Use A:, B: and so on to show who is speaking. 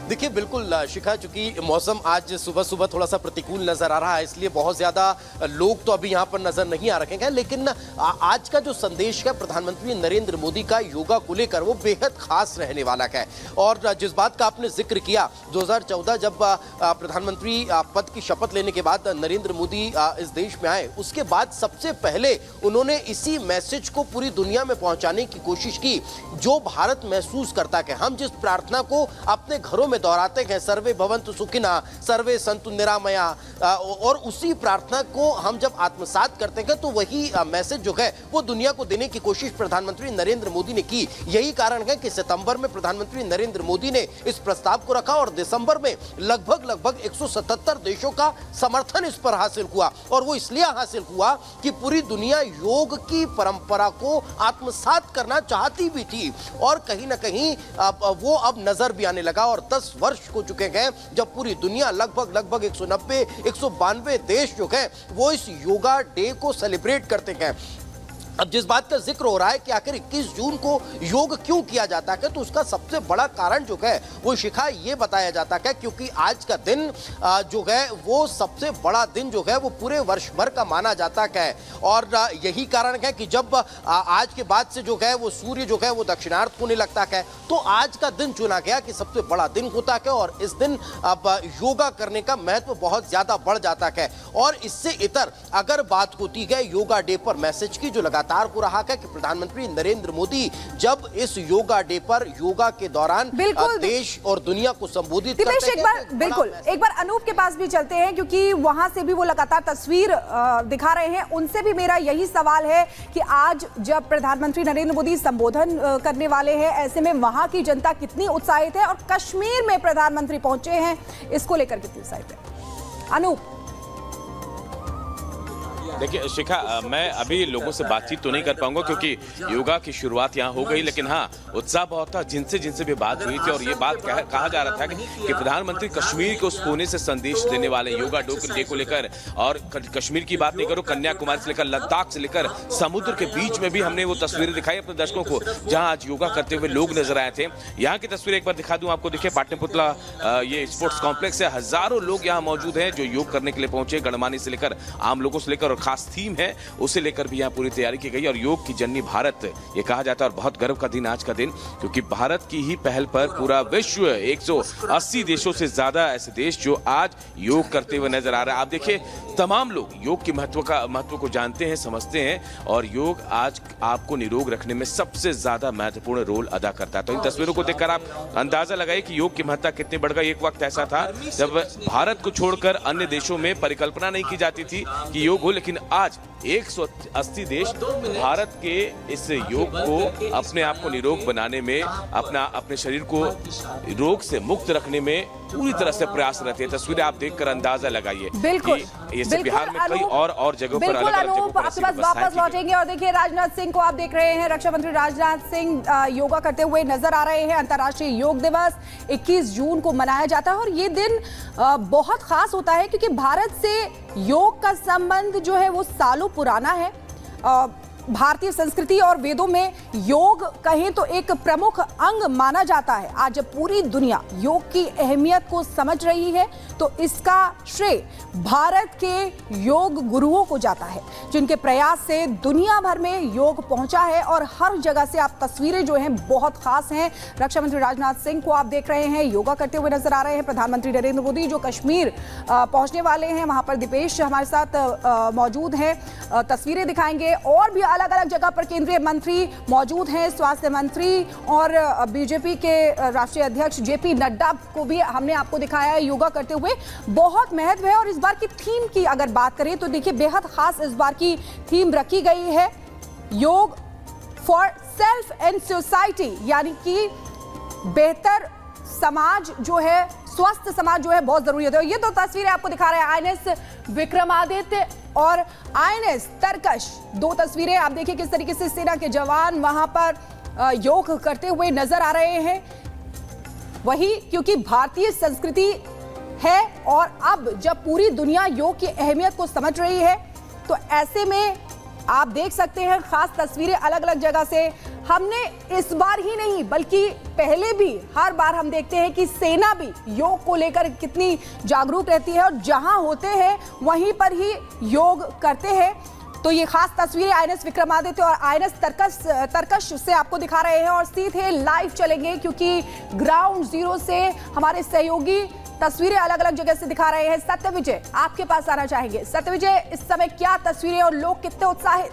A: देखिए बिल्कुल शिखा, चूंकि मौसम आज सुबह सुबह थोड़ा सा प्रतिकूल नजर आ रहा है, इसलिए बहुत ज्यादा लोग तो अभी यहाँ पर नजर नहीं आ रखे हैं, लेकिन आज का जो संदेश है प्रधानमंत्री नरेंद्र मोदी का योगा को लेकर वो बेहद खास रहने वाला है। और जिस बात का आपने जिक्र किया, 2014 जब प्रधानमंत्री पद की शपथ लेने के बाद नरेंद्र मोदी इस देश में आए, उसके बाद सबसे पहले उन्होंने इसी मैसेज को पूरी दुनिया में पहुंचाने की कोशिश की जो भारत महसूस करता है। हम जिस प्रार्थना को अपने घरों में दोहराते हैं, सर्वे भवन्तु सुखिनः, सर्वे सन्तु निरामया, और उसी प्रार्थना को हम जब आत्मसात करते हैं तो वही मैसेज जो है वो दुनिया को देने की कोशिश प्रधानमंत्री नरेंद्र मोदी ने की। यही कारण है कि सितंबर में प्रधानमंत्री नरेंद्र मोदी ने इस प्रस्ताव को रखा और दिसंबर में लगभग 177 देशों का समर्थन इस पर हासिल हुआ। और वो इसलिए हासिल हुआ कि पूरी दुनिया योग की परंपरा को आत्मसात करना चाहती भी थी, और कहीं ना कहीं वो अब नजर भी आने लगा। और 10 वर्ष हो चुके हैं जब पूरी दुनिया लगभग 192 देश जो है वो इस योगा डे को सेलिब्रेट करते हैं। अब जिस बात का जिक्र हो रहा है कि आखिर 21 जून को योग क्यों किया जाता है, तो उसका सबसे बड़ा कारण जो है वो शिखा ये बताया जाता है क्योंकि आज का दिन जो है वो सबसे बड़ा दिन जो है वो पूरे वर्ष भर का माना जाता है। और यही कारण है कि जब आज के बाद से जो है वो सूर्य जो है वो दक्षिणार्थ होने लगता है, तो आज का दिन चुना गया कि सबसे बड़ा दिन होता है और इस दिन अब योगा करने का महत्व बहुत ज्यादा बढ़ जाता है। और इससे इतर अगर बात होती है योगा डे पर मैसेज की, जो लगातार हो रहा है कि प्रधानमंत्री नरेंद्र मोदी जब इस योगा डे पर योगा के दौरान देश और दुनिया को संबोधित करते हैं।
B: एक बार अनूप के पास भी चलते हैं क्योंकि वहां से भी वो लगातार तस्वीर दिखा रहे हैं। उनसे भी मेरा यही सवाल है कि आज जब प्रधानमंत्री नरेंद्र मोदी संबोधन करने वाले हैं, ऐसे में वहां की जनता कितनी उत्साहित है और कश्मीर में प्रधानमंत्री पहुंचे हैं, इसको लेकर कितनी उत्साहित है? अनूप।
C: देखिए शिखा, मैं अभी लोगों से बातचीत तो नहीं कर पाऊंगा क्योंकि योगा की शुरुआत यहाँ हो गई, लेकिन हाँ उत्साह बहुत था जिनसे भी बात हुई थी। और ये बात कहा जा रहा था कि प्रधानमंत्री कश्मीर के उस कोने से संदेश देने वाले योगा डे को लेकर। और कश्मीर की बात नहीं करो, कन्याकुमारी से लेकर लद्दाख से लेकर समुद्र के बीच में भी हमने वो तस्वीरें दिखाई अपने दर्शकों को जहाँ आज योगा करते हुए लोग नजर आए थे। यहाँ की तस्वीर एक बार दिखा दूं आपको। देखिए पाटलिपुत्रा ये स्पोर्ट्स कॉम्प्लेक्स है, हजारों लोग यहाँ मौजूद हैं जो योग करने के लिए पहुंचे। गणमान्य से लेकर आम लोगों से लेकर, और खास थीम है उसे लेकर भी यहाँ पूरी तैयारी की गई। और योग की जननी भारत ये कहा जाता है, और बहुत गर्व का दिन आज का दिन, क्योंकि भारत की ही पहल पर पूरा विश्व 180 देशों से ज्यादा ऐसे देश जो आज योग करते हुए नजर आ रहा है। आप देखिए तमाम लोग योग के महत्व को जानते हैं, समझते हैं, और योग आज आपको निरोग रखने में सबसे ज्यादा महत्वपूर्ण रोल अदा करता है। तो इन तस्वीरों को देखकर आप अंदाजा लगाइए कि योग की महत्ता कितनी बढ़ गई। एक वक्त ऐसा था जब भारत को छोड़कर अन्य देशों में परिकल्पना नहीं की जाती थी कि योग हो, लेकिन आज 180 देश भारत के इस योग को अपने आप को निरोग बनाने में, अपने शरीर को रोग से मुक्त रखने में पूरी तरह से प्रयासरत है। तस्वीरें आप देखकर अंदाजा लगाइए।
B: बिल्कुल,
C: ये बिहार में कई और जगहों पर अलग अलग जगहों पर
B: आपके पास वापस लौटेंगे। और देखिए राजनाथ सिंह को आप देख रहे हैं, रक्षा मंत्री राजनाथ सिंह योगा करते हुए नजर आ रहे हैं। अंतर्राष्ट्रीय योग दिवस 21 जून को मनाया जाता है और ये दिन बहुत खास होता है क्योंकि भारत से योग का संबंध जो है वो सालों पुराना है। भारतीय संस्कृति और वेदों में योग कहें तो एक प्रमुख अंग माना जाता है। आज जब पूरी दुनिया योग की अहमियत को समझ रही है तो इसका श्रेय भारत के योग गुरुओं को जाता है, जिनके प्रयास से दुनिया भर में योग पहुंचा है। और हर जगह से आप तस्वीरें जो हैं बहुत खास हैं। रक्षा मंत्री राजनाथ सिंह को आप देख रहे हैं योगा करते हुए नजर आ रहे हैं। प्रधानमंत्री नरेंद्र मोदी जो कश्मीर पहुंचने वाले हैं, वहां पर दीपेश हमारे साथ मौजूद हैं, तस्वीरें दिखाएंगे। और भी अलग अलग जगह पर केंद्रीय मंत्री मौजूद हैं, स्वास्थ्य मंत्री और बीजेपी के राष्ट्रीय अध्यक्ष जेपी नड्डा को भी हमने आपको दिखाया है योगा करते हुए। बहुत महत्व है। और इस बार की थीम की अगर बात करें तो देखिए बेहद खास इस बार की थीम रखी गई है, योग फॉर सेल्फ एंड सोसाइटी, यानी कि बेहतर समाज जो है, स्वस्थ समाज जो है बहुत जरूरी है। तो ये तो तस्वीरें आपको दिखा रहे हैं आईएनएस विक्रमादित्य और आईएनएस तरकश। दो तस्वीरें आप देखिए किस तरीके से सेना के जवान वहां पर योग करते हुए नजर आ रहे हैं। वही क्योंकि भारतीय संस्कृति है और अब जब पूरी दुनिया योग की अहमियत को समझ रही है तो ऐसे में आप देख सकते हैं खास तस्वीरें अलग अलग जगह से हमने इस बार ही नहीं बल्कि पहले भी हर बार हम देखते हैं कि सेना भी योग को लेकर कितनी जागरूक रहती है और जहां होते हैं वहीं पर ही योग करते हैं। तो ये खास तस्वीरें आईएनएस विक्रमादित्य और आईएनएस तरकश से आपको दिखा रहे हैं और सीधे लाइव चलेंगे क्योंकि ग्राउंड जीरो से हमारे सहयोगी तस्वीरें अलग अलग जगह से दिखा रहे हैं। सत्यविजय आपके पास आना चाहेंगे। सत्यविजय, इस समय क्या तस्वीरें और लोग कितने उत्साहित